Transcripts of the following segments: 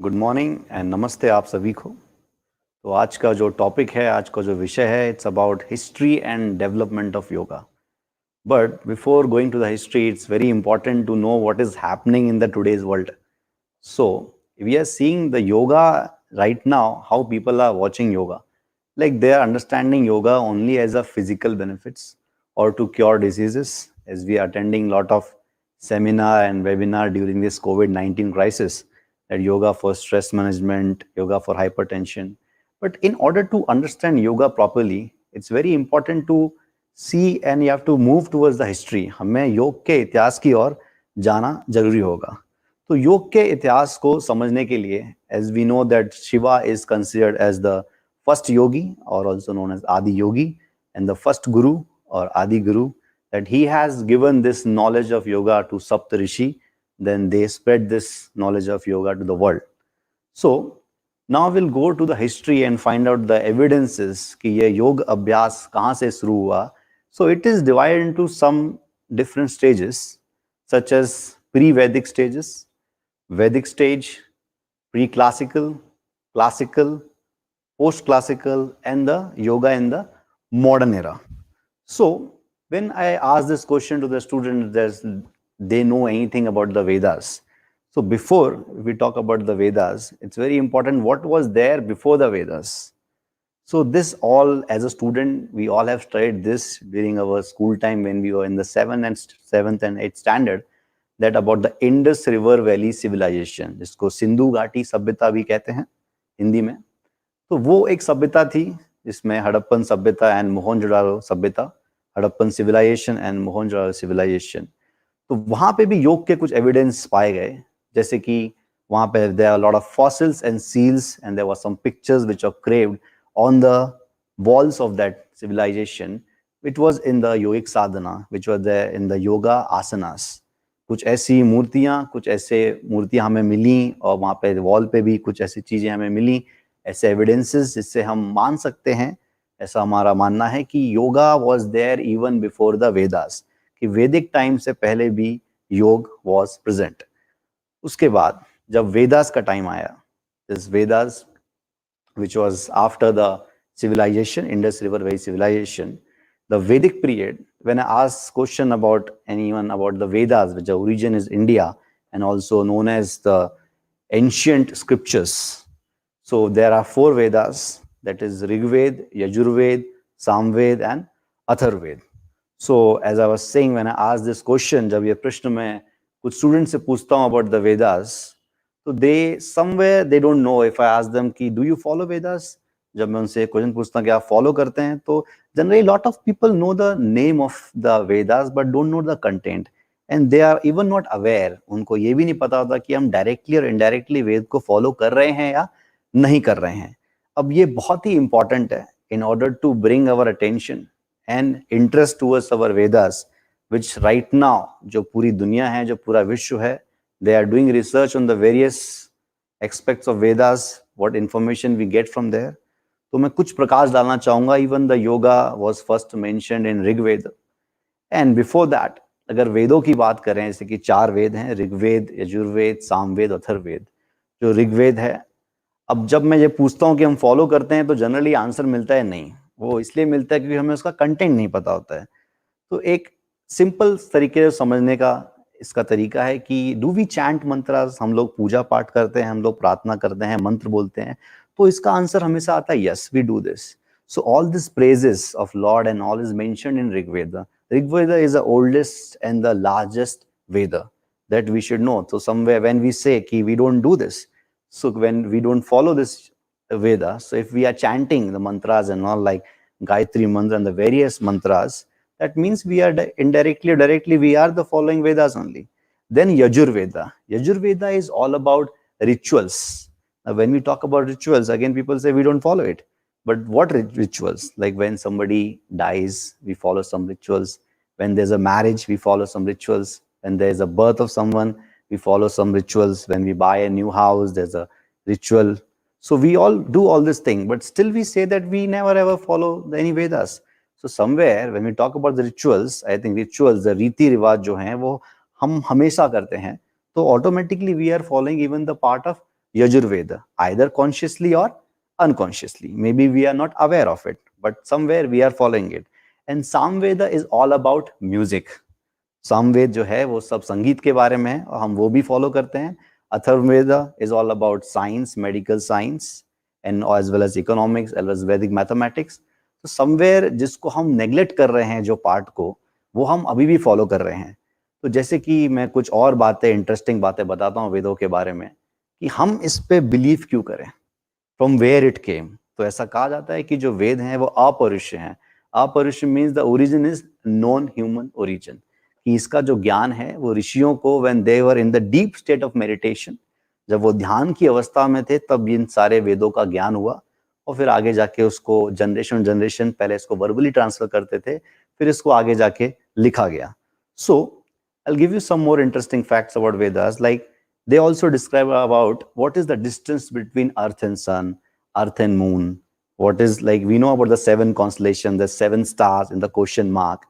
Good morning and नमस्ते आप सभी को। तो आज का जो टॉपिक है, आज का जो विषय है, it's about history and development of yoga. But before going to the history, it's very important to know what is happening in the today's world. So we are seeing the yoga right now, how people are watching yoga. Like they are understanding yoga only as a physical benefits or to cure diseases, as we are attending lot of seminar and webinar during this COVID-19 crisis, that yoga for stress management, yoga for hypertension. But in order to understand yoga properly, it's very important to see and you have to move towards the history. हमें योग के इतिहास की ओर जाना जरूरी होगा. तो योग के इतिहास को समझने के लिए, as we know that Shiva is considered as the first yogi और ऑल्सो नोन एज आदि योगी एंड द फर्स्ट गुरु और आदि गुरु, that he has given this knowledge of yoga to Sapt Rishi, then they spread this knowledge of yoga to the world. So now we'll go to the history and find out the evidences कि ये योग अभ्यास कहाँ से शुरू हुआ. So it is divided into some different stages, such as pre-Vedic stages, Vedic stage, pre-classical, classical, post-classical, and the yoga in the modern era. So when I ask this question to the student, they know anything about the Vedas. So before we talk about the Vedas, it's very important what was there before the Vedas. So this all, as a student, we all have studied this during our school time when we were in the 7th and 8th standard, that about the Indus River Valley civilization, जिसको सिंधु घाटी सभ्यता भी कहते हैं हिंदी में. तो वो एक सभ्यता थी जिसमें हड़प्पन सभ्यता एंड मोहनजोदाड़ो सभ्यता, Harappan civilisation and Mohenjodaro civilisation. तो वहां पे भी योग के कुछ एविडेंस पाए गए, जैसे कि वहां पे there are lot of fossils and seals and there were some pictures which are craved on the walls of that civilisation. It was in the yogic sadhana which were there in the yoga asanas. कुछ ऐसी मूर्तियां, कुछ ऐसे मूर्तियां हमें मिली और वहां पे वॉल पे भी कुछ ऐसी चीजें हमें मिली, ऐसे एविडेंसेस जिससे हम मान सकते हैं, ऐसा हमारा मानना है कि yoga was there even before the Vedas, कि वैदिक टाइम से पहले भी योग वाज प्रेजेंट. उसके बाद जब वेदास का टाइम आया, this Vedas which was after the civilization, Indus River Valley civilization, the Vedic period, when I ask question about anyone about the Vedas, which the origin is India and also known as the ancient scriptures. So there are 4 Vedas, that is Rigved, Yajurved, Samved and Atharved. So as I was saying, when I asked this question, जब ये प्रश्न मैं कुछ student से पूछता हूँ about the Vedas, तो they somewhere they don't know. if I ask them कि do you follow Vedas, जब मैं उनसे क्वेश्चन पूछता हूँ कि आप फॉलो करते हैं, तो generally lot of people know the name of the Vedas but don't know the content and they are even not aware. उनको ये भी नहीं पता होता कि हम डायरेक्टली और इनडायरेक्टली वेद को फॉलो कर रहे हैं या नहीं कर रहे हैं. अब ये बहुत ही इंपॉर्टेंट है in order to bring our attention and interest towards our Vedas, which right now जो पूरी दुनिया है, जो पूरा विश्व है, they are doing research on the various aspects of Vedas, what information we get from there. तो मैं कुछ प्रकाश डालना चाहूंगा. Even the yoga was first mentioned in Rigveda, and before that, अगर वेदों की बात करें, जैसे कि 4 वेद हैं, ऋग्वेद, यजुर्वेद, सामवेद, अथर्ववेद. जो ऋग्वेद है, अब जब मैं ये पूछता हूँ कि हम फॉलो करते हैं, तो जनरली आंसर मिलता है नहीं. वो इसलिए मिलता है क्योंकि हमें उसका कंटेंट नहीं पता होता है. तो एक सिंपल तरीके से समझने का इसका तरीका है कि डू वी चैंट मंत्रास, हम लोग पूजा पाठ करते हैं, हम लोग प्रार्थना करते हैं, मंत्र बोलते हैं, तो इसका आंसर हमेशा आता है yes we do this. So all this praises of lord and all is mentioned in Rigveda. Rigveda is the oldest and the largest Veda that we should know. So somewhere when we say ki we don't do this, so when we don't follow this Veda, so if we are chanting the mantras and all like Gayatri mantra and the various mantras, that means we are indirectly or directly we are the following Vedas only. Then Yajurveda. Yajurveda is all about rituals. Now when we talk about rituals, again people say we don't follow it. But what rituals? Like when somebody dies, we follow some rituals. When there's a marriage, we follow some rituals. When there's a birth of someone, we follow some rituals. When we buy a new house, there's a ritual. So we all do all this thing, but still we say that we never ever follow any Vedas. So somewhere when we talk about the rituals, I think rituals, the रीति रिवाज जो हैं वो हम हमेशा करते हैं, तो automatically we are following even the part of Yajurveda, either consciously or unconsciously. Maybe we are not aware of it, but somewhere we are following it. And Samveda is all about music. Samaveda जो है वो सब संगीत के बारे में है और हम वो भी फॉलो करते हैं. Atharvaveda is all about science, medical science and as well as economics as well as Vedic mathematics. तो समवेयर जिसको हम नेग्लेक्ट कर रहे हैं जो पार्ट को, वो हम अभी भी फॉलो कर रहे हैं. तो जैसे कि मैं कुछ और बातें, इंटरेस्टिंग बातें बताता हूँ वेदों के बारे में कि हम इस पे बिलीव क्यों करें, फ्रॉम वेयर इट केम. तो ऐसा कहा जाता है कि जो वेद हैं वो अपरुष्य हैं. Apaurusheya means the origin is non human origin, कि इसका जो ज्ञान है वो ऋषियों को when they were in the deep state of meditation, जब वो ध्यान की अवस्था में थे, तब इन सारे वेदों का ज्ञान हुआ. और फिर आगे जाके उसको जनरेशन जनरेशन पहले इसको वर्बली ट्रांसफर करते थे, फिर इसको आगे जाके लिखा गया. सो I'll give you some more interesting facts about Vedas. Like they also describe about what is the distance between Earth and Sun, Earth and Moon. What is, like, we know about the 7 constellations, the 7 stars in the question mark.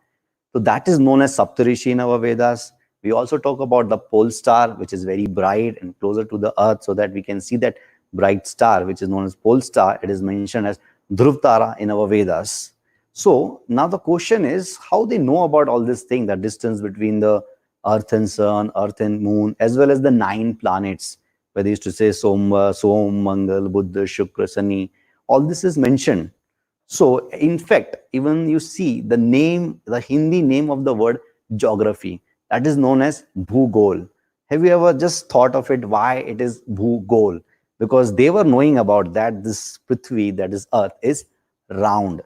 So that is known as Saptarishi in our Vedas. We also talk about the pole star, which is very bright and closer to the earth, so that we can see that bright star, which is known as pole star. It is mentioned as Dhruv Tara in our Vedas. So now the question is how they know about all this thing, the distance between the earth and sun, earth and moon, as well as the 9 planets, where they used to say Somva, Som, Mangal, Buddha, Shukra, Sani. All this is mentioned. So in fact, even you see the name, the Hindi name of the word geography, that is known as Bhugol. Have you ever just thought of it, why it is Bhugol? Because they were knowing about that this Prithvi, that is earth, is round.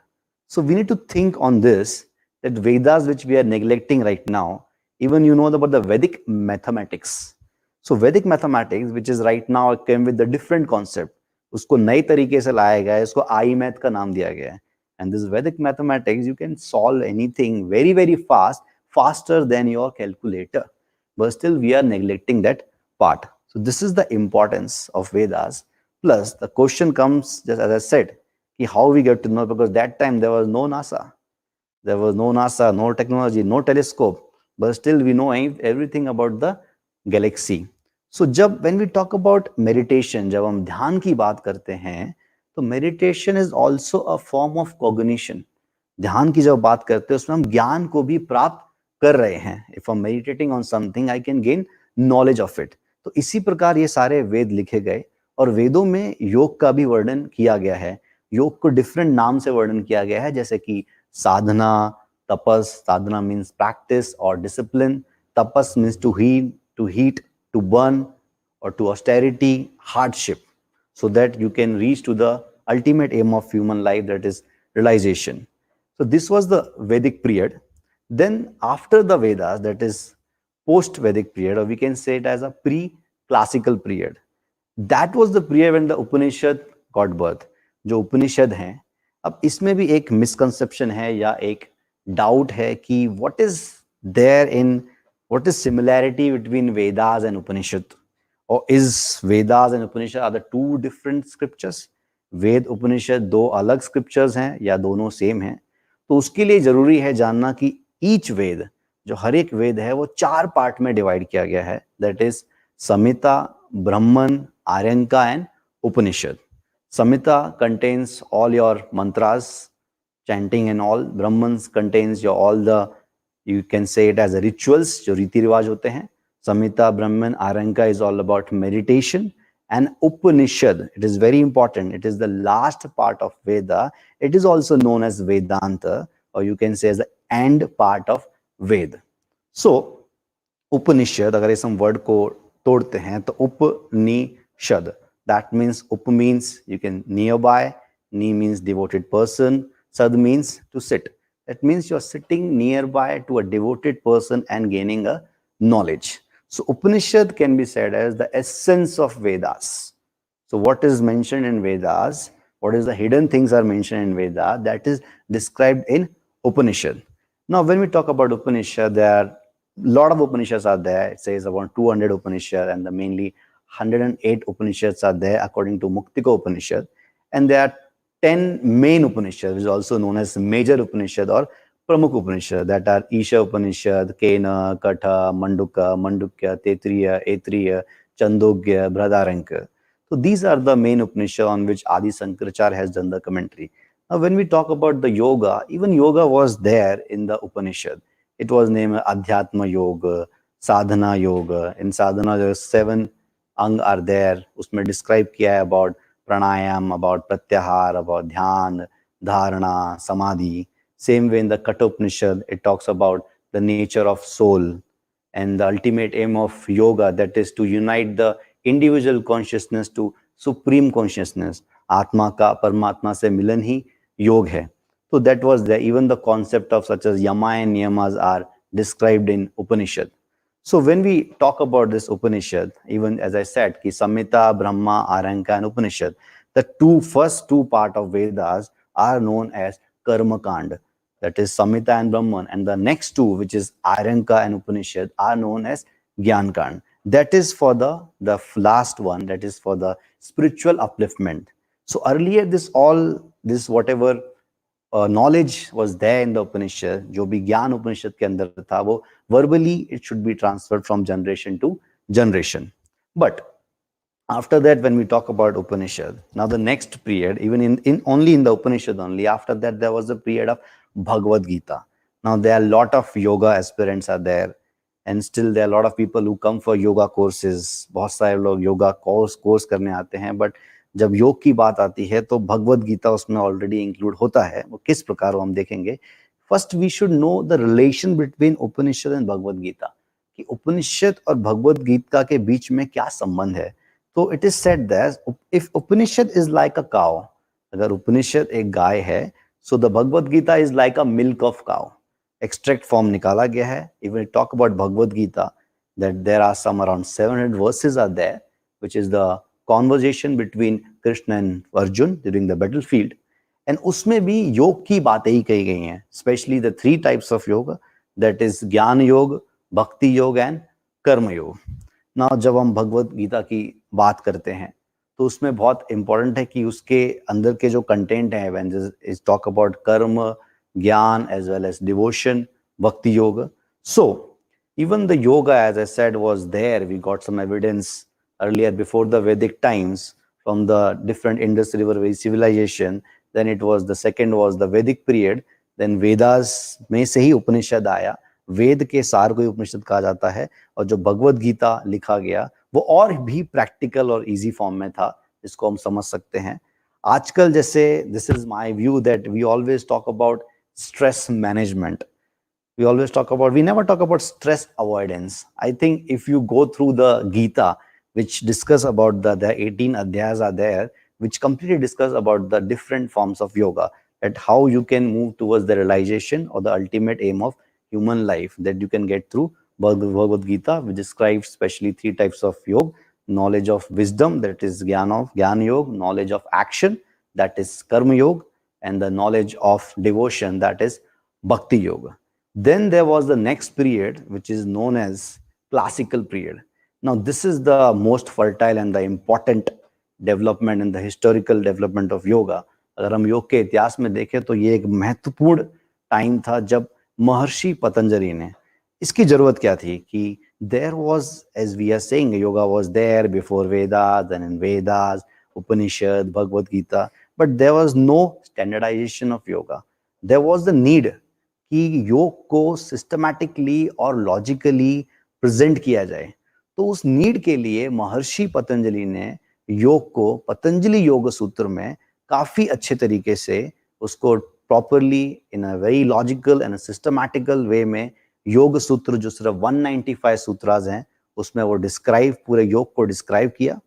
So we need to think on this, that Vedas which we are neglecting right now, even you know about the Vedic mathematics. So Vedic mathematics, which is right now came with the different concept, उसको नई तरीके से लाया गया है, इसको आई math का नाम दिया गया है. And this Vedic mathematics, you can solve anything very, very fast, faster than your calculator. But still we are neglecting that part. So this is the importance of Vedas. Plus the question comes, just as I said, how we get to know, because that time there was no NASA. There was no NASA, no technology, no telescope. But still we know everything about the galaxy. So जब when we talk about meditation, जब हम ध्यान की बात करते हैं, तो meditation is also a form of cognition. ध्यान की जब बात करते हैं, उसमें हम ज्ञान को भी प्राप्त कर रहे हैं. If I'm meditating on something, I can gain knowledge of it. तो इसी प्रकार ये सारे वेद लिखे गए, और वेदों में योग का भी वर्णन किया गया है. योग को डिफरेंट नाम से वर्णन किया गया है, जैसे कि साधना, तपस. साधना मीन्स प्रैक्टिस और discipline. Tapas means to heat, to burn, or to austerity, hardship, so that you can reach to the ultimate aim of human life, that is realization. So this was the Vedic period. Then after the Vedas, that is post-Vedic period, or we can say it as a pre-classical period. That was the period when the Upanishad got birth. जो उपनिषद हैं, अब इसमें भी एक misconception है या एक doubt है कि what is similarity between Vedas and Upanishad, or is Vedas and Upanishad are the 2 different scriptures? वेद उपनिषद 2 अलग स्क्रिप्चर्स हैं या दोनों सेम हैं? तो उसके लिए जरूरी है जानना कि ईच वेद, जो हर एक वेद है, वो 4 पार्ट में डिवाइड किया गया है. That is Samhita, Brahmana, Aranyaka and Upanishad. Samhita contains all your mantras, chanting and all. Brahmans contains your all the, you can say it as a rituals, जो रीति रिवाज होते हैं. Samhita, Brahman, Aranka is all about meditation. And Upanishad, it is very important. It is the last part of Veda. It is also known as Vedanta, or you can say as the end part of Ved. So, Upanishad, अगर इस हम word को तोड़ते हैं तो Upanishad, that means Up means you can nearby, Ni means devoted person, Sad means to sit. That means you are sitting nearby to a devoted person and gaining a knowledge. So Upanishad can be said as the essence of Vedas. So what is mentioned in Vedas, what is the hidden things are mentioned in Veda, that is described in Upanishad. Now when we talk about Upanishad, there are a lot of Upanishads are there. It says about 200 Upanishads, and the mainly 108 Upanishads are there according to Muktika Upanishad. And there are 10 main Upanishads, which is also known as major Upanishad or Pramukh Upanishad, that are Isha Upanishad, Kena, Katha, Mandukya, Taittiriya, Aitriya, Chandogya, Brihadaranyaka. So these are the main Upanishads on which Adi Sankaracharya has done the commentary. Now, when we talk about the yoga, even yoga was there in the Upanishad. It was named Adhyatma Yoga, Sadhana Yoga. In Sadhana, there are 7 अंग are there. उसमें describe किया है about pranayam, about pratyahar, about dhyan, dharana, samadhi. Same way in the Kathopanishad, it talks about the nature of soul and the ultimate aim of yoga, that is to unite the individual consciousness to supreme consciousness. आत्मा का परमात्मा से मिलन ही योग है. So that was there. Even the concept of such as yama and niyamas are described in Upanishad. So when we talk about this Upanishad, even as I said, ki Samhita, Brahma, Aranka and Upanishad, the first two part of Vedas are known as Karma Kand. That is Samhita and Brahman. And the next two, which is Aranka and Upanishad, are known as Gyan Kand. That is for the last one, that is for the spiritual upliftment. So earlier this whatever knowledge was there in the Upanishad, जो भी ज्ञान उपनिषद के अंदर था, वो verbally it should be transferred from generation to generation. But after that, when we talk about Upanishad, now the next period, even in only in the Upanishad only, after that there was a period of Bhagavad Gita. Now there are a lot of yoga aspirants are there, and still there are a lot of people who come for yoga courses. बहुत सारे लोग yoga course करने आते हैं, but जब योग की बात आती है तो भगवद गीता उसमें ऑलरेडी इंक्लूड होता है. वो किस प्रकार हम देखेंगे. First we should know the relation between Upanishad and Bhagavad Gita, कि उपनिषद और भगवद गीता के बीच में क्या संबंध है. तो it is said that if Upanishad is like a cow, अगर उपनिषद एक गाय है, so the Bhagavad Gita is like a milk of cow. Extract form निकाला गया है. Even talk about Bhagavad Gita, that there are some around 700 verses are there, which is the conversation between Krishna and Arjun during the battlefield, and उसमें भी योग की बातें ही कही गई हैं, especially the 3 types of yoga, that is ज्ञान योग, भक्ति योग and कर्म योग. Now जब हम भगवद गीता की बात करते हैं तो उसमें बहुत important है कि उसके अंदर के जो कंटेंट है, when is talk about कर्म, ज्ञान as well as devotion, भक्ति योग. So even the yoga, as I said, was there. We got some evidence earlier before the Vedic times from the different Indus River Valley civilization. Then it was the second was the Vedic period. Then Vedas में से ही उपनिषद आया. वेद के सार को ही उपनिषद कहा जाता है. और जो भगवद गीता लिखा गया वो और भी प्रैक्टिकल और इजी फॉर्म में था, जिसको हम समझ सकते हैं. आजकल जैसे this is my view that we always talk about stress management. We never talk about stress avoidance. I think if you go through the Gita, which discuss about the 18 adhyayas are there, which completely discuss about the different forms of yoga, that how you can move towards the realization or the ultimate aim of human life, that you can get through Bhagavad Gita, which describes especially 3 types of yoga: knowledge of wisdom, that is Gyan Yoga; knowledge of action, that is Karma Yoga; and the knowledge of devotion, that is Bhakti Yoga. Then there was the next period, which is known as classical period. Now, this is the most fertile and the important development in the historical development of yoga. अगर हम योग के इतिहास में देखें तो ये एक महत्वपूर्ण टाइम था जब महर्षि पतंजलि ने, इसकी जरूरत क्या थी कि there was, as we are saying, yoga was there before Vedas, and in Vedas, Upanishad, Bhagavad Gita, but there was no standardization of yoga. There was the need कि योग को systematically और logically present किया जाए. तो उस need के लिए महर्षि पतंजलि ने योग को पतंजलि योग सूत्र में काफी अच्छे तरीके से उसको properly in a very logical and systematical way में योग सूत्र जो सिर्फ 195 सूत्रास हैं उसमें वो डिस्क्राइब पूरे योग को डिस्क्राइब किया.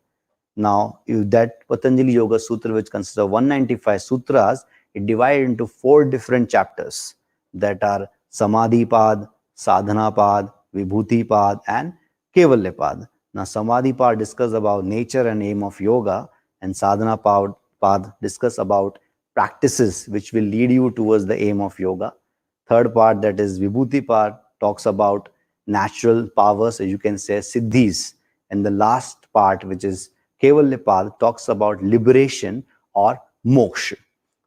Now that Patanjali Yoga Sutra which consist of 195 sutras, it divided into 4 different chapters that are Samadhi Pada, Sadhana Pada, Vibhuti Pada and Kevalya Pad. Now, Samadhi Pad discuss about nature and aim of yoga, and Sadhana Pad discuss about practices which will lead you towards the aim of yoga. Third part, that is Vibhuti Pad, talks about natural powers, so you can say siddhis. And the last part, which is Kevalya Pad, talks about liberation or moksha.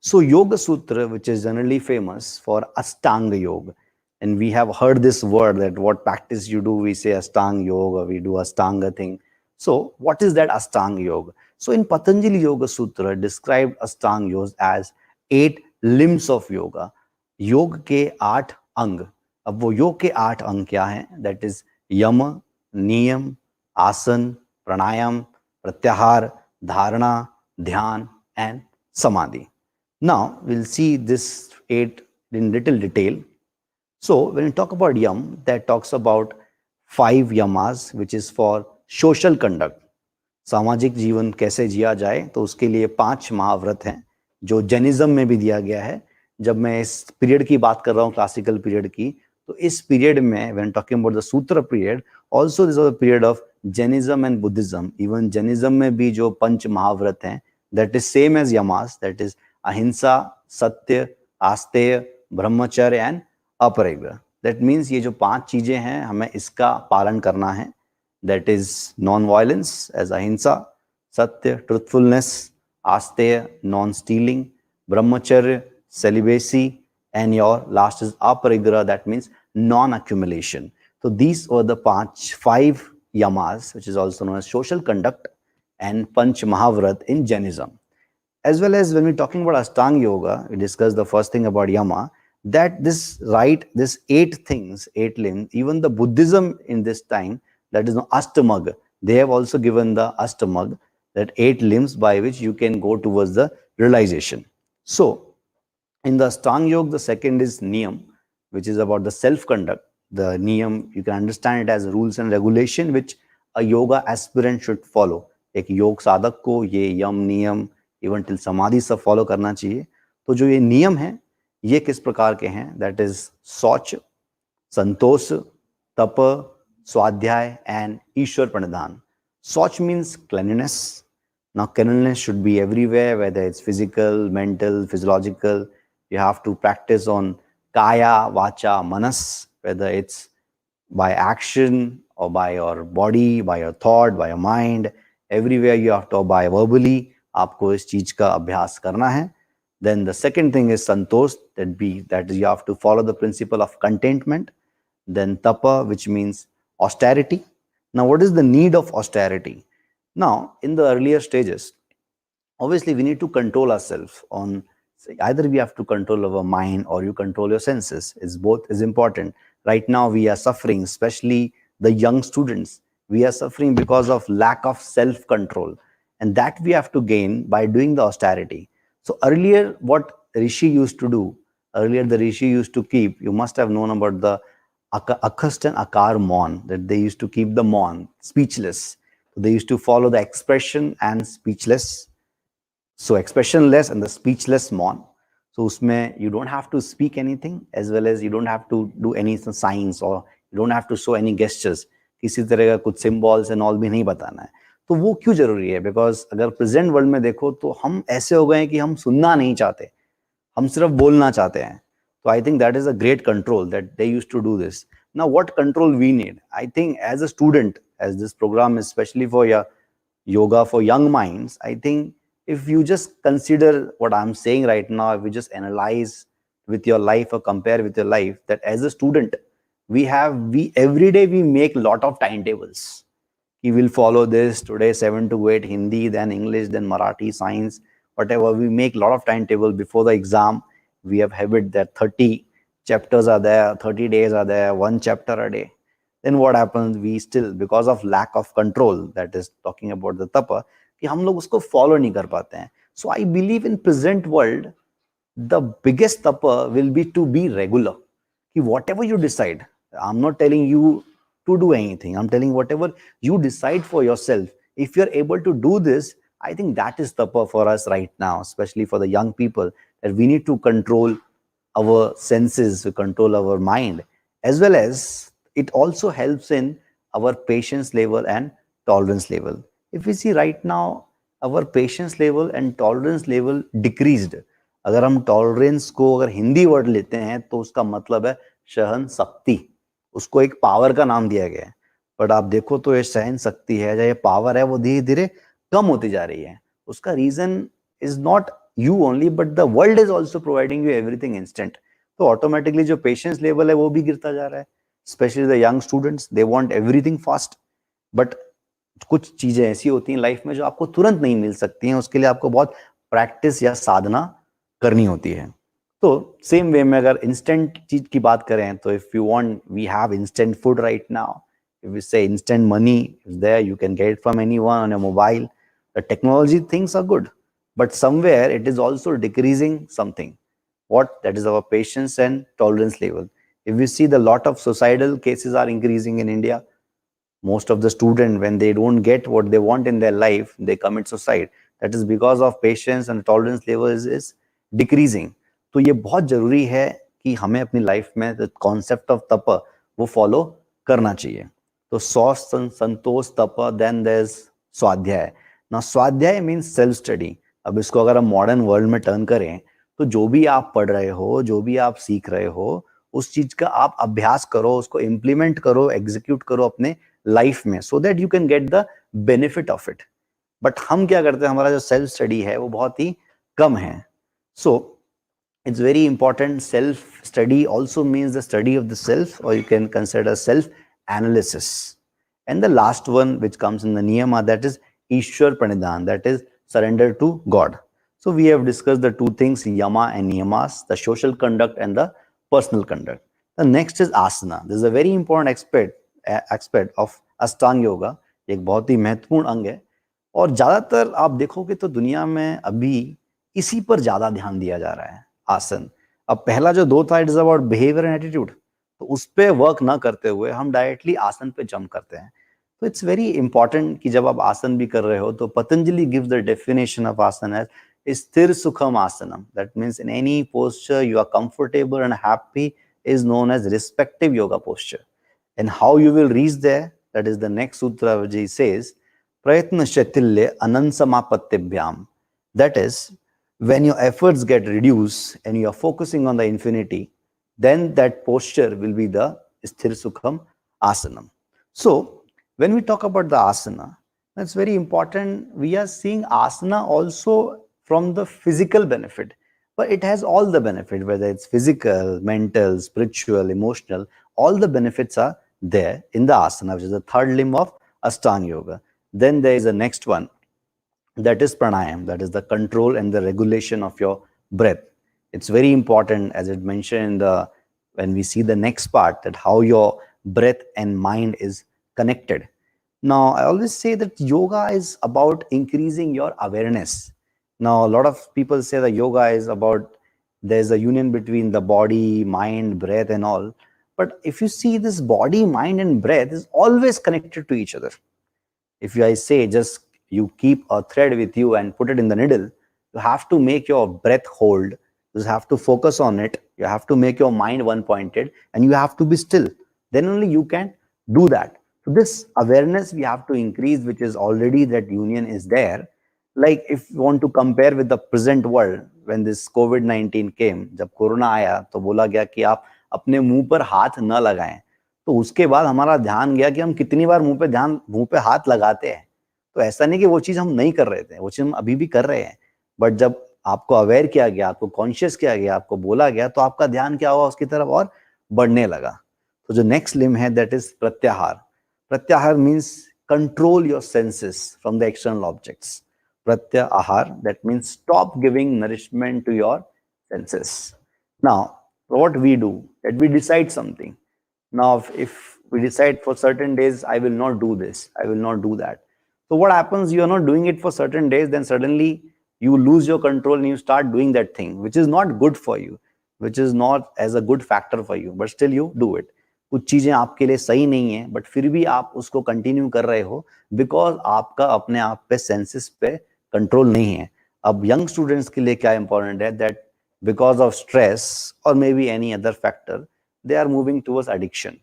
So, Yoga Sutra, which is generally famous for Ashtanga Yoga. And we have heard this word that what practice you do, we say Ashtanga Yoga, we do Ashtanga thing. So what is that Ashtanga Yoga? So in Patanjali Yoga Sutra described Ashtanga Yoga as 8 limbs of yoga. योग के 8 अंग. अब वो योग के 8 अंग क्या हैं? That is यम, नियम, आसन, प्राणायाम, प्रत्याहार, धारणा, ध्यान and samadhi. Now we'll see this 8 in little detail. So when we talk about yam, that talks about 5 yamas, which is for social conduct. सामाजिक जीवन कैसे जिया जाए, तो उसके लिए 5 महाव्रत हैं जो जैनिज्म में भी दिया गया है. जब मैं इस पीरियड की बात कर रहा हूँ, क्लासिकल पीरियड की, तो इस पीरियड में when talking about the sutra period, also this was a period of Jainism and Buddhism. Even Jainism में भी जो पंच महाव्रत हैं, that is same as yamas, that is ahimsa, satya, आस्तेय, ब्रह्मचर्य एंड अपरिग्रह. दैट मीन्स ये जो 5 चीजें हैं, हमें इसका पालन करना है. That is non-violence as ahimsa, satya, truthfulness, asteya, non-stealing, brahmacharya, celibacy, and your last is aparigraha, that means non-accumulation. So these were the 5 yamas, which is also known as social conduct and Panch Mahavrat in Jainism. As well as when we're talking about Ashtanga Yoga, we discussed the first thing about yama, that this 8 things, 8 limbs, even the Buddhism in this time, that is no Ashtamag. They have also given the Ashtamag, that 8 limbs by which you can go towards the realization. So, in the Ashtanga Yoga, the second is Niyam, which is about the self-conduct. The Niyam, you can understand it as rules and regulation which a yoga aspirant should follow. एक योग साधक को ये यम, नियम, even till समाधि सब follow करना चाहिए. तो जो ये नियम है, ये किस प्रकार के हैं? दैट इज शौच, संतोष, तप, स्वाध्याय and Ishwar प्रणिधान. Shauch means cleanliness. Now cleanliness should be everywhere, whether it's physical, mental, physiological. You have to practice on kaya, vacha, manas, whether it's by action or by your body, by your thought, by your mind. Everywhere you have to abide verbally. आपको इस चीज का अभ्यास करना है. Then the second thing is santosh, that you have to follow the principle of contentment. Then tapa, which means austerity. Now, what is the need of austerity? Now, in the earlier stages, obviously we need to control ourselves on, either we have to control our mind or you control your senses. It's both is important. Right now we are suffering, especially the young students. We are suffering because of lack of self-control, and that we have to gain by doing the austerity. So earlier, what Rishi used to do, earlier the Rishi used to keep, you must have known about the Akhast and Akar Maun, that they used to keep the Maun, speechless. So they used to follow the expression and speechless. So expressionless and the speechless Maun. So usme you don't have to speak anything, as well as you don't have to do any signs, or you don't have to show any gestures. किसी तरह का कुछ symbols and all भी नहीं बताना है. तो वो क्यों जरूरी है? Because अगर present world में देखो तो हम ऐसे हो गए हैं कि हम सुनना नहीं चाहते, हम सिर्फ बोलना चाहते हैं. So I think that is a great control that they used to do this. Now, what control we need? I think as a student, as this program is especially for your yoga for young minds, I think if you just consider what I'm saying right now, if you just analyze with your life or compare with your life, that as a student, we every day we make lot of timetables. We will follow this today 7 to 8 Hindi, then English, then Marathi, science, whatever. We make lot of timetable before the exam. We have habit that 30 chapters are there, 30 days are there, 1 chapter a day. Then what happens? We still, because of lack of control, that is talking about the tapa, कि हम लोग उसको follow नहीं कर पाते हैं. So I believe in present world, the biggest tapa will be to be regular. कि whatever you decide, I'm not telling you to do anything. I'm telling whatever you decide for yourself. If you're able to do this, I think that is tapa for us right now, especially for the young people, that we need to control our senses, to control our mind, as well as it also helps in our patience level and tolerance level. If we see right now, our patience level and tolerance level decreased. अगर हम tolerance को अगर Hindi word लेते हैं तो उसका मतलब है सहन शक्ति. उसको एक पावर का नाम दिया गया है, बट आप देखो तो ये सहन शक्ति है, जो ये पावर है, वो धीरे धीरे कम होती जा रही है. उसका reason is not you only, but the world is also providing you everything instant. So automatically जो patience level है वो भी गिरता जा रहा है. Especially the young students, they want everything fast. But कुछ चीजें ऐसी होती हैं लाइफ में जो आपको तुरंत नहीं मिल सकती हैं, उसके लिए आपको बहुत प्रैक्टिस या साधना करनी होती है। तो सेम वे में अगर इंस्टेंट चीज की बात करें तो if you want, we have instant food right now, if you say instant money is there, you can get it from anyone on your mobile. The technology things are good, but somewhere it is also decreasing something. What? That is our patience and tolerance level. If we see, the lot of suicidal cases are increasing in India. Most of the students, when they don't get what they want in their life, they commit suicide. That is because of patience and tolerance level is decreasing. तो ये बहुत जरूरी है कि हमें अपनी life में the concept of तप वो फॉलो करना चाहिए। तो सौ संतोष तप, देन देयर इज स्वाध्याय। ना स्वाध्याय मीन्स सेल्फ स्टडी। अब इसको अगर हम मॉडर्न वर्ल्ड में टर्न करें तो जो भी आप पढ़ रहे हो, जो भी आप सीख रहे हो, उस चीज का आप अभ्यास करो, उसको इम्प्लीमेंट करो, एग्जीक्यूट करो अपने लाइफ में, so that you can get the benefit of it. But हम क्या करते हैं, हमारा जो सेल्फ स्टडी है वो बहुत ही कम है। सो it's very important. Self study also means the study of the self, or you can consider self analysis. And the last one which comes in the niyama, that is ishwar pranidhan, that is surrender to God. So we have discussed the two things, yama and niyamas, the social conduct and the personal conduct. The next is asana. This is a very important aspect of ashtanga yoga. एक बहुत ही महत्वपूर्ण अंग है, और ज्यादातर आप देखोगे तो दुनिया में अभी इसी पर ज्यादा ध्यान दिया जा रहा है, आसन। अब पहला जो दो था, it is about behaviour and attitude, तो उस पे वर्क ना करते हुए हम डायरेक्टली आसन पे जंप करते हैं। तो इट्स वेरी इंपॉर्टेंट कि जब आप आसन भी कर रहे हो तो Patanjali gives the definition of asana as स्थिर सुखम आसनम। That means in any posture you are comfortable and happy is known as respective yoga posture. And how you will reach there, that is the next sutra which he says, prayatna shatilya anansamapatibhyam. That is, when your efforts get reduced and you are focusing on the infinity, then that posture will be the sthir sukham asanam. So when we talk about the asana, that's very important. We are seeing asana also from the physical benefit, but it has all the benefit, whether it's physical, mental, spiritual, emotional, all the benefits are there in the asana, which is the third limb of Ashtanga Yoga. Then there is the next one, that is pranayam, that is the control and the regulation of your breath. It's very important, as it mentioned in the, when we see the next part, that how your breath and mind is connected. Now, I always say that yoga is about increasing your awareness. Now, a lot of people say that yoga is about, there's a union between the body, mind, breath and all. But if you see, this body, mind and breath is always connected to each other. If I say just you keep a thread with you and put it in the needle, you have to make your breath hold. You just have to focus on it. You have to make your mind one pointed and you have to be still. Then only you can do that. So this awareness we have to increase, which is already that union is there. Like if you want to compare with the present world, when this COVID-19 came, जब corona आया तो बोला गया कि आप अपने मुंह पर हाथ न लगाएं, तो उसके बाद हमारा ध्यान गया कि हम कितनी बार मुंह पे हाथ लगाते हैं। तो ऐसा नहीं कि वो चीज हम नहीं कर रहे थे, वो चीज हम अभी भी कर रहे हैं, बट जब आपको अवेयर किया गया, आपको कॉन्शियस किया गया, आपको बोला गया, तो आपका ध्यान क्या हुआ, उसकी तरफ और बढ़ने लगा। तो जो नेक्स्ट लिम है, दैट इज प्रत्याहार. प्रत्याहार means control your senses from the external objects. Pratyahar, that means stop giving nourishment to your senses. Now, what we do, that we decide something. Now, if we decide for certain days, I will not do this, I will not do that. So what happens, you are not doing it for certain days, then suddenly you lose your control and you start doing that thing, which is not good for you, which is not as a good factor for you, but still you do it. कुछ चीजें आपके लिए सही नहीं है, but फिर भी आप उसको कंटिन्यू कर रहे हो, बिकॉज आपका अपने आप पे सेंसेस पे कंट्रोल नहीं है. अब यंग स्टूडेंट्स के लिए क्या इंपॉर्टेंट है, दैट बिकॉज ऑफ स्ट्रेस और may be any other factor, they are moving towards addiction.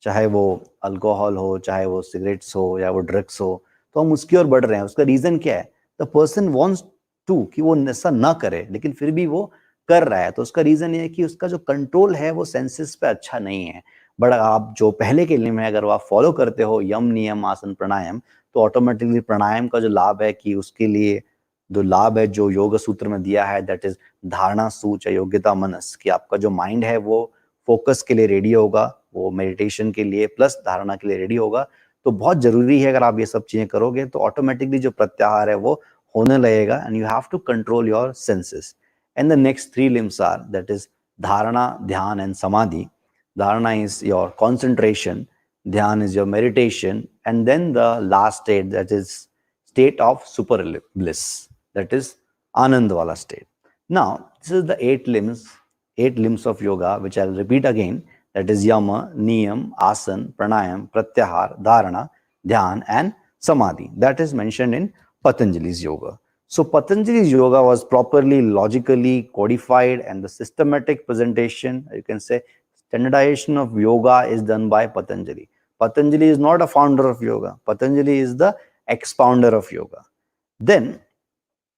चाहे वो अल्कोहल हो, चाहे वो सिगरेट्स हो, या वो ड्रग्स हो, तो हम उसकी ओर बढ़ रहे हैं. उसका रीजन क्या है, द पर्सन वांट्स टू कि वो ऐसा ना करे, लेकिन फिर भी वो कर रहा है. तो उसका रीजन ये है कि उसका जो कंट्रोल है वो सेंसेस पे अच्छा नहीं है. बट आप जो पहले के लिए में अगर आप फॉलो करते हो यम नियम आसन प्राणायाम, तो ऑटोमेटिकली प्राणायाम का जो लाभ है कि उसके लिए जो लाभ है जो योग सूत्र में दिया है, दैट इज धारणा सूच योग्यता मनस, कि आपका जो माइंड है वो फोकस के लिए रेडी होगा, वो मेडिटेशन के लिए प्लस धारणा के लिए रेडी होगा. तो बहुत जरूरी है, अगर आप ये सब चीजें करोगे तो ऑटोमेटिकली जो प्रत्याहार है वो होने लगेगा, and you have to control your senses. And the next 3 limbs are, that is dharana, dhyan and samadhi. Dharana is your concentration, dhyan is your meditation, and then the last state, that is state of super bliss, that is anand wala state. Now this is the 8 limbs of yoga, which I'll repeat again, that is yama, niyam, asan, pranayam, pratyahar, dharana, dhyan and samadhi, that is mentioned in Patanjali's yoga. So Patanjali's yoga was properly logically codified, and the systematic presentation, you can say standardization of yoga, is done by Patanjali. Patanjali is not a founder of yoga. Patanjali is the expounder of yoga. Then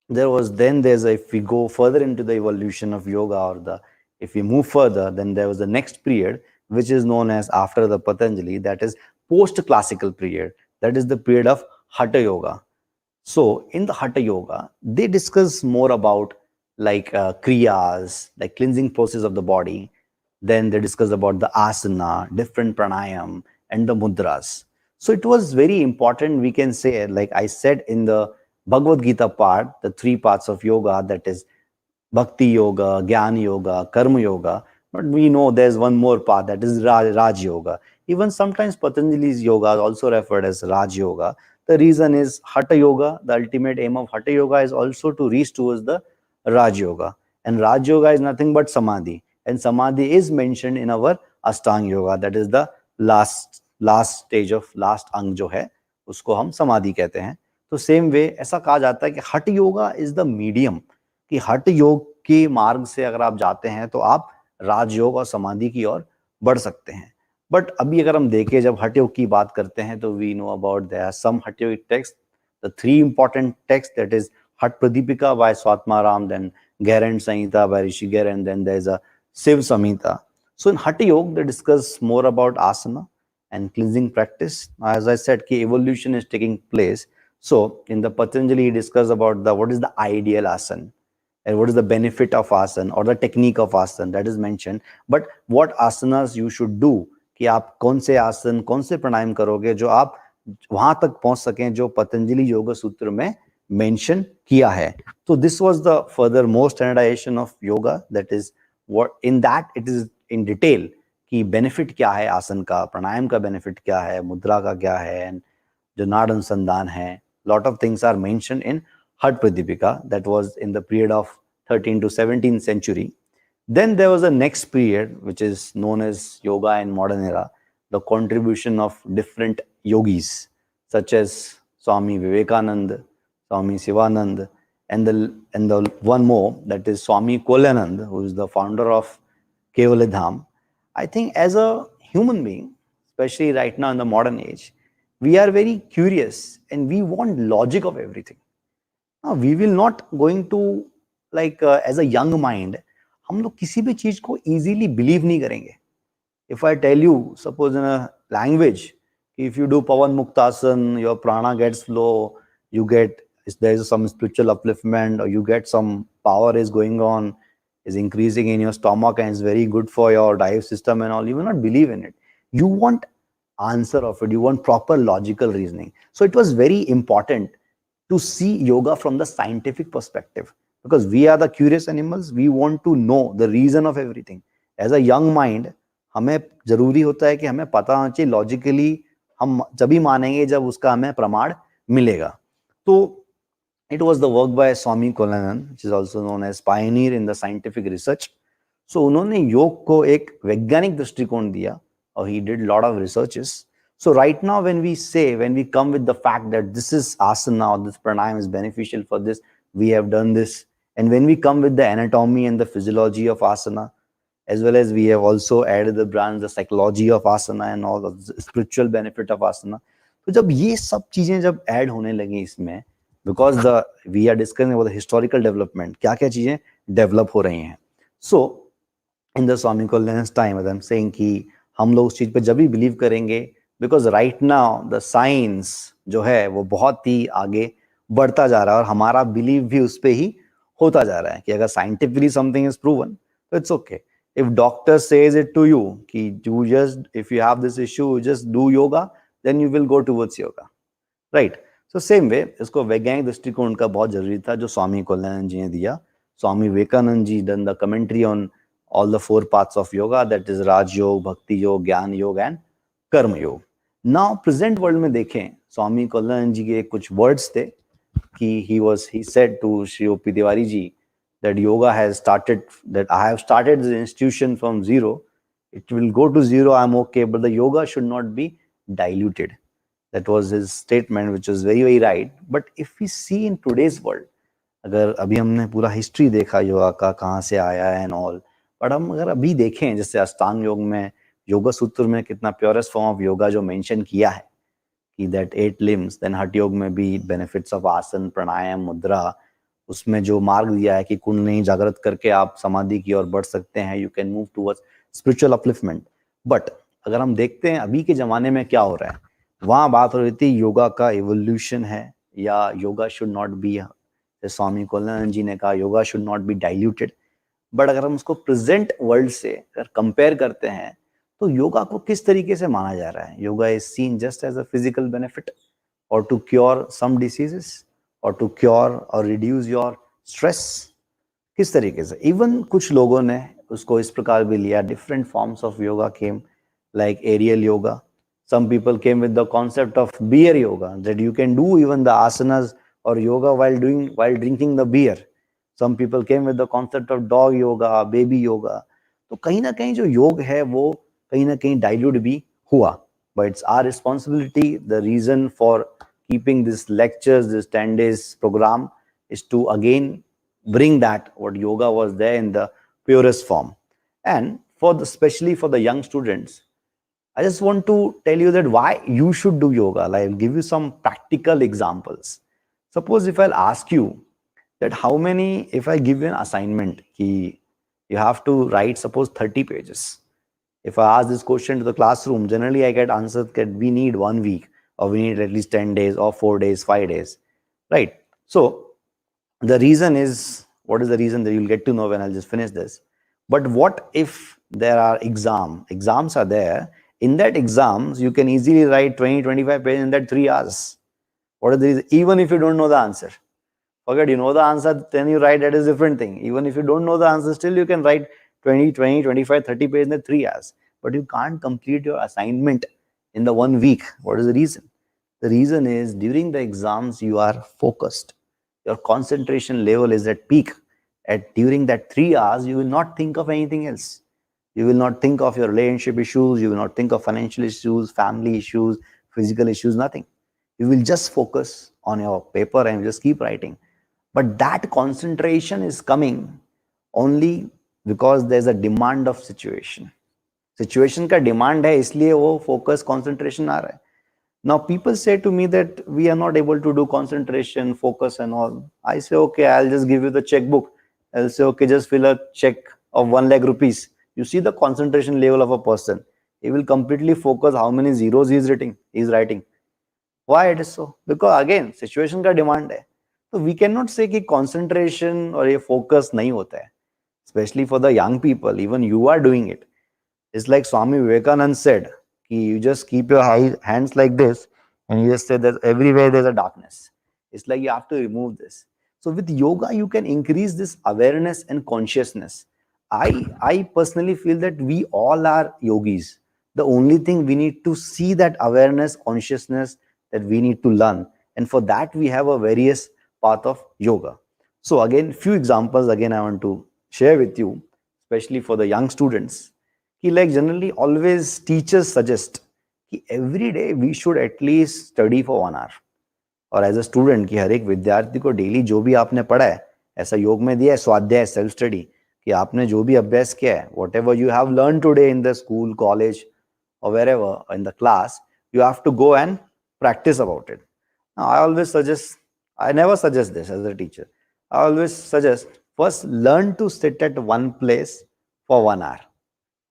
if we go further into the evolution of yoga, or if we move further, then there was the next period, which is known as, after the Patanjali, that is post classical period, that is the period of Hatha yoga. So in the Hatha yoga, they discuss more about like kriyas, like cleansing process of the body. Then they discuss about the asana, different pranayam, and the mudras. So it was very important, we can say, like I said in the Bhagavad Gita part, the 3 parts of yoga, that is Bhakti Yoga, Jnana Yoga, Karma Yoga. But we know there's one more path, that is Raj Yoga. Even sometimes Patanjali's yoga is also referred as Raj Yoga. The reason is Hatha Yoga, the ultimate aim of Hatha Yoga is also to reach towards the Raj Yoga. And Raj Yoga is nothing but Samadhi. And Samadhi is mentioned in our Ashtanga Yoga, that is the last stage of last अंग जो है उसको हम समाधि कहते हैं. तो same way ऐसा कहा जाता है कि हठ योगा इज द मीडियम, कि हठ योग के मार्ग से अगर आप जाते हैं तो आप राजयोग और समाधि की ओर बढ़ सकते हैं. बट अभी अगर हम देखें, जब हठ योग की बात करते हैं तो we know about there are some hatha yogic text, the 3 important text, that is Hatha Pradipika by Swatmarama, then Gheranda Samhita by ऋषिकेर, and then there is a Shiva Samhita. So in Hatha Yoga, they discuss more about asana and cleansing practice. As I said, ki evolution is taking place. So in the Patanjali, he discussed about what is the ideal asana and what is the benefit of asana or the technique of asana, that is mentioned. But what asanas you should do, कि आप कौन से आसन, कौन से प्राणायाम करोगे जो आप वहां तक पहुंच सकें जो पतंजलि योग सूत्र में मेंशन किया है. तो this was the further more standardization of yoga, that is what in that it is in detail कि बेनिफिट क्या है आसन का, प्राणायाम का बेनिफिट क्या है, मुद्रा का क्या है, एंड जो नाड़ अनुसंधान है. Lot of things are mention in Hatha Pradipika, that was in the period of 13th to 17th century. Then there was a next period which is known as yoga in modern era, the contribution of different yogis such as Swami Vivekananda, Swami Sivanand, and the one more, that is Swami Kolyanand, who is the founder of Kevaladham. I think as a human being, especially right now in the modern age, we are very curious and we want logic of everything. Now, we will not going to like as a young mind, हम लोग किसी भी चीज को easily believe नहीं करेंगे. If I tell you, suppose in a language, if you do Pavan Muktasan, your prana gets flow, you get, there is some spiritual upliftment, or you get some power is going on, is increasing in your stomach and is very good for your digestive system and all, you will not believe in it. You want answer of it, you want proper logical reasoning. So it was very important to see yoga from the scientific perspective, because we are the curious animals, we want to know the reason of everything. As a young mind, हमें जरूरी होता है कि हमें पता होना चाहिए logically, हम जब ही मानेंगे जब उसका हमें प्रमाण मिलेगा. तो it was the work by Swami Kolanand, which is also known as pioneer in the scientific research. So उन्होंने योग को एक वैज्ञानिक दृष्टिकोण दिया, और he did lot of researches. So right now when we come with the fact that this is asana or this pranayam is beneficial for this, we have done this. And when we come with the anatomy and the physiology of asana, as well as we have also added the branch, the psychology of asana and all the spiritual benefit of asana. तो जब ये सब चीजें जब add होने लगी इसमें, because we are discussing about the historical development, क्या क्या चीजें डेवलप हो रही हैं. So in the Swami Kalyan's time, as I'm saying कि हम लोग उस चीज पे जब भी बिलीव करेंगे, because right now the science जो है वो बहुत ही आगे बढ़ता जा रहा है, और हमारा बिलीव भी उस पे ही होता जा रहा है कि अगर साइंटिफिकली समथिंग इज प्रूवन तो it's okay. If doctor says it to you कि you just, if you have this issue, you just do yoga, then you will go towards yoga, right? So same way, इसको वैज्ञानिक दृष्टिकोण का बहुत जरूरी था जो स्वामी कल्याण जी ने दिया. Swami Vivekananda ji done the commentary on all the four paths of yoga, that is Raj Yoga, Bhakti Yoga, Jnana Yoga and Karma Yoga. Now present world में देखें, स्वामी कल्याण जी के कुछ words थे कि he said to Shri O.P. Tiwari ji that yoga has started, that I have started the institution from zero. It will go to zero, I'm okay, but the yoga should not be diluted. That was his statement, which was very, very right. But if we see in today's world, अगर अभी हमने पूरा history देखा योगा का, कहाँ से आया है एंड ऑल, बट हम अगर अभी देखें जैसे अष्टांग योग में, योगा सूत्र में कितना प्योरेस्ट फॉर्म ऑफ योगा जो मेंशन किया है कि दैट 8 लिम्स, देन हठ योग में भी बेनिफिट्स ऑफ आसन, प्राणायाम, मुद्रा, उसमें जो मार्ग दिया है कि कुंडलिनी जागृत करके आप समाधि की ओर बढ़ सकते हैं, you can move towards spiritual upliftment. But अगर हम देखते हैं अभी के जमाने में क्या हो रहा है, वहां बात हो रही थी योगा का इवोल्यूशन है या योगा शुड नॉट बी, स्वामी कल्याणानंद जी ने कहा yoga should not be diluted. But अगर हम उसको प्रेजेंट वर्ल्ड से अगर कंपेयर करते हैं तो योगा को किस तरीके से माना जा रहा है? Yoga is seen just as a physical benefit और टू क्योर सम डिसीजेस और टू क्योर और रिड्यूस योर स्ट्रेस. किस तरीके से? इवन कुछ लोगों ने उसको इस प्रकार भी लिया, different forms of yoga came, like aerial yoga. Some people came with the concept of beer yoga, that you can do even the asanas or yoga while drinking the beer. Some people came with the concept of dog yoga, baby yoga. तो कहीं ना कहीं जो योग है वो कहीं ना कहीं dilute भी हुआ. But it's our responsibility. The reason for keeping this lectures, this 10 days program, is to again bring that what yoga was there in the purest form. And especially for the young students, I just want to tell you that why you should do yoga. I'll give you some practical examples. Suppose if I'll ask you that if I give you an assignment, you have to write suppose 30 pages. If I ask this question to the classroom, generally I get answers that we need 1 week or we need at least 10 days or 4 days, 5 days, right? So the reason is, what is the reason that you'll get to know when I'll just finish this. But what if there are exams are there? In that exams, you can easily write 20, 25 pages in that 3 hours. What is the reason? Even if you don't know the answer. Forget you know the answer, then you write, that is a different thing. Even if you don't know the answer, still you can write 20, 25, 30 pages in the 3 hours. But you can't complete your assignment in the 1 week. What is the reason? The reason is during the exams, you are focused. Your concentration level is at peak. During that 3 hours, you will not think of anything else. You will not think of your relationship issues. You will not think of financial issues, family issues, physical issues, nothing. You will just focus on your paper and just keep writing. But that concentration is coming only because there's a demand of situation. Situation का demand है, इसलिए वो focus, concentration आ रहा है. Now people say to me that we are not able to do concentration, focus and all. I say, okay, I'll just give you the checkbook. I'll say, okay, just fill a check of 1 lakh rupees. You see the concentration level of a person. He will completely focus how many zeros he is writing. Why it is so? Because again, situation का demand है. So we cannot say कि concentration or ये focus नहीं होता है. Especially for the young people, even you are doing it. It's like Swami Vivekananda said, you just keep your hands like this and you just say that everywhere there's a darkness. It's like you have to remove this. So with yoga, you can increase this awareness and consciousness. I personally feel that we all are yogis. The only thing we need to see that awareness, consciousness that we need to learn. And for that, we have a various path of yoga. So again, few examples again I want to share with you, especially for the young students. Like generally always teachers suggest कि every day we should at least study for 1 hour. और as a student कि हर एक विद्यार्थी को daily जो भी आपने पढ़ा है, ऐसा योग में दिया है स्वाध्याय, सेल्फ स्टडी, कि आपने जो भी अभ्यास किया है, what ever you have learn today in the school, college और wherever in the class, you have to go and practice about it. Now, I always suggest, I never suggest this as a teacher. I always suggest first learn to sit at one place for 1 hour.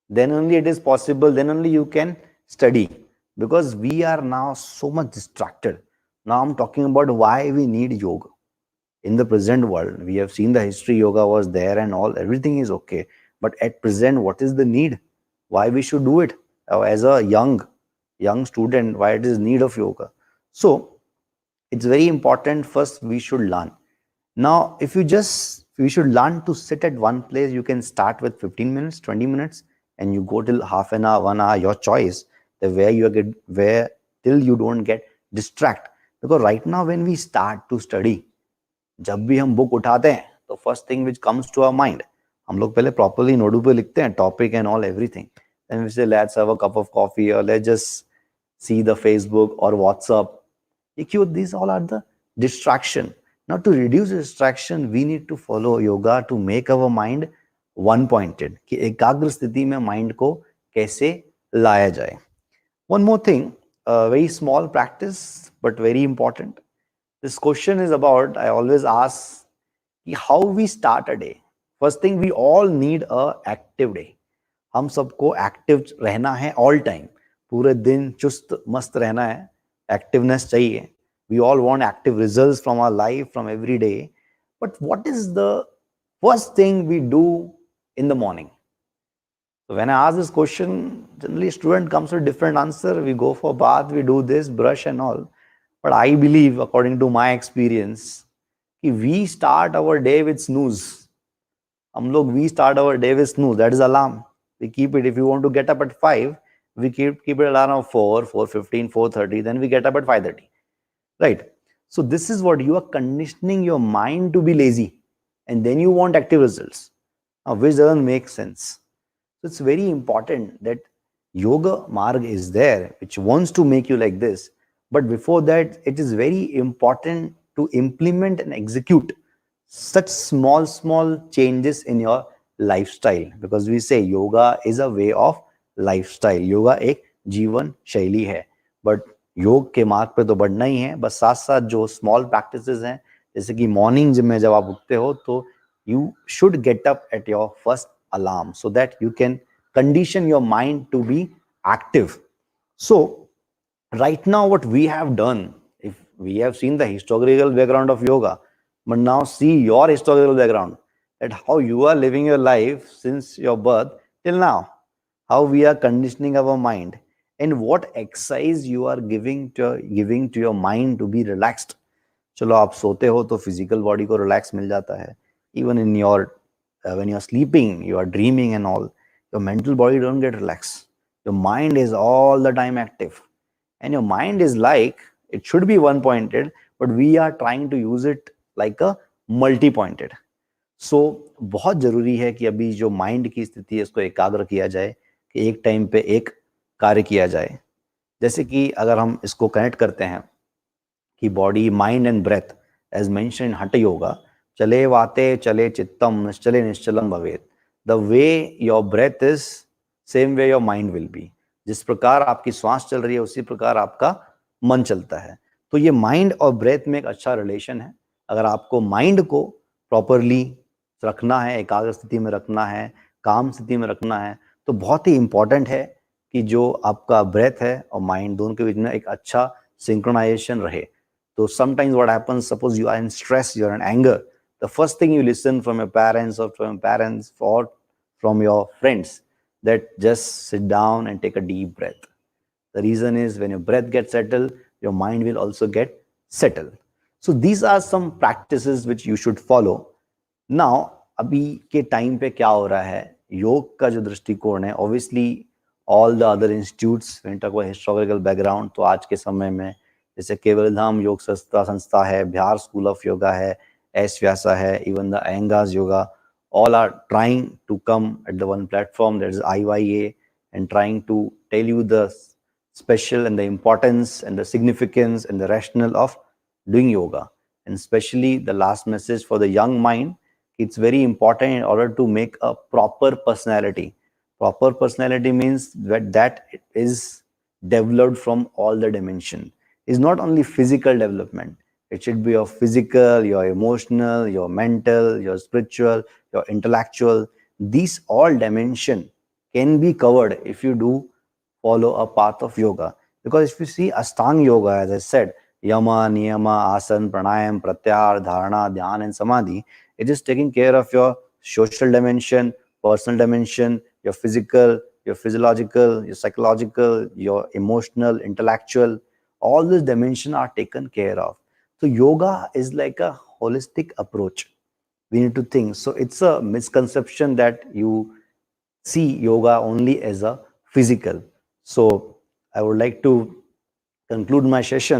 Then only it is possible, then only you can study, because we are now so much distracted. Now I'm talking about why we need yoga. In the present world, we have seen the history, yoga was there and all, everything is okay. But at present, what is the need? Why we should do it? As a young young student why it is need of yoga. So it's very important. First, we should learn. Now, if we should learn to sit at one place. You can start with 15 minutes, 20 minutes, and you go till half an hour, 1 hour, your choice. The where you get where till you don't get distract. Because right now, when we start to study, जब भी हम book उठाते हैं तो first thing which comes to our mind, हम लोग पहले properly notebook पे लिखते हैं topic and all everything, then we say let's have a cup of coffee और let's just see the Facebook और WhatsApp. These all are the distraction. Now to reduce distraction we need to follow yoga to make our mind one pointed, कि एकाग्र स्थिति में mind को कैसे लाया जाए. One more thing, a very small practice but very important. This question is about, I always ask how we start a day. First thing, we all need a active day. हम सबको active रहना है all time, पूरे दिन चुस्त मस्त रहना है, एक्टिवनेस चाहिए. We all want active results from our life, from every day. But what is the first thing we do in the morning? So when I ask this question, generally student comes with different answer. We go for bath, we do this, brush and all. But I believe, according to my experience, we start our day with snooze. We start our day with snooze. That is alarm. We keep it. If you want to get up at 5, we keep it alarm of 4, 4:15, 4:30. Then we get up at 5:30. Right? So this is what you are conditioning your mind to be lazy. And then you want active results. Now, which doesn't make sense. So it's very important that yoga marg is there, which wants to make you like this. But before that, it is very important to implement and execute such small changes in your lifestyle, because we say yoga is a way of lifestyle. Yoga एक जीवन शैली है, but योग के मार्ग पे तो बढ़ना ही है. बस साथ साथ जो स्मॉल प्रैक्टिसेस हैं, जैसे कि मॉर्निंग में जब आप उठते हो तो you should get up at your first alarm so that you can condition your mind to be active. So right now what we have done, if we have seen the historical background of yoga, but now see your historical background, that how you are living your life since your birth till now, how we are conditioning our mind, and what exercise you are giving to your mind to be relaxed. चलो आप सोते हो तो physical body को relax मिल जाता है. Even in your when you are sleeping, you are dreaming and all, your mental body don't get relaxed. Your mind is all the time active, and your mind is like, it should be one pointed, but we are trying to use it like a multi pointed. So बहुत जरूरी है कि अभी जो mind की स्थिति है उसको एकाग्र किया जाए, कि एक टाइम पे एक कार्य किया जाए. जैसे कि अगर हम इसको कनेक्ट करते हैं कि body, mind and breath, as mention in Hatha yoga, चले वाते चले चित्तम निश्चले निश्चलम भवेत. The way your breath is, same way your mind will be. जिस प्रकार आपकी श्वास चल रही है उसी प्रकार आपका मन चलता है. तो ये माइंड और ब्रेथ में एक अच्छा रिलेशन है. अगर आपको माइंड को प्रॉपरली रखना है, एकाग्र स्थिति में रखना है, काम स्थिति में रखना है, तो बहुत ही इंपॉर्टेंट है कि जो आपका ब्रेथ है और माइंड दोनों के बीच में एक अच्छा सिंक्रोनाइजेशन रहे. तो sometimes what happens, suppose you are in stress, you are in anger, the first thing you listen from your parents or from your friends, that just sit down and take a deep breath. The reason is when your breath gets settled, your mind will also get settled. So these are some practices which you should follow. Now अभी के time पे क्या हो रहा है, योग का जो दृष्टिकोण है, obviously all the other institutes, when talk about historical background, तो आज के समय में जैसे केवल धाम योग संस्था है, बिहार स्कूल ऑफ योगा है, एस व्यासा है, even the Iyengar's yoga, all are trying to come at the one platform, that is IYA, and trying to tell you the special and the importance and the significance and the rationale of doing yoga. And especially the last message for the young mind, it's very important in order to make a proper personality. Proper personality means that it is developed from all the dimension. It's not only physical development. It should be your physical, your emotional, your mental, your spiritual, your intellectual. These all dimension can be covered if you do follow a path of yoga. Because if you see Ashtanga yoga, as I said, yama, niyama, asana, pranayam, pratyahar, dharana, dhyan and samadhi, it is taking care of your social dimension, personal dimension, your physical, your physiological, your psychological, your emotional, intellectual, all these dimensions are taken care of. So yoga is like a holistic approach. We need to think. So it's a misconception that you see yoga only as a physical. So I would like to conclude my session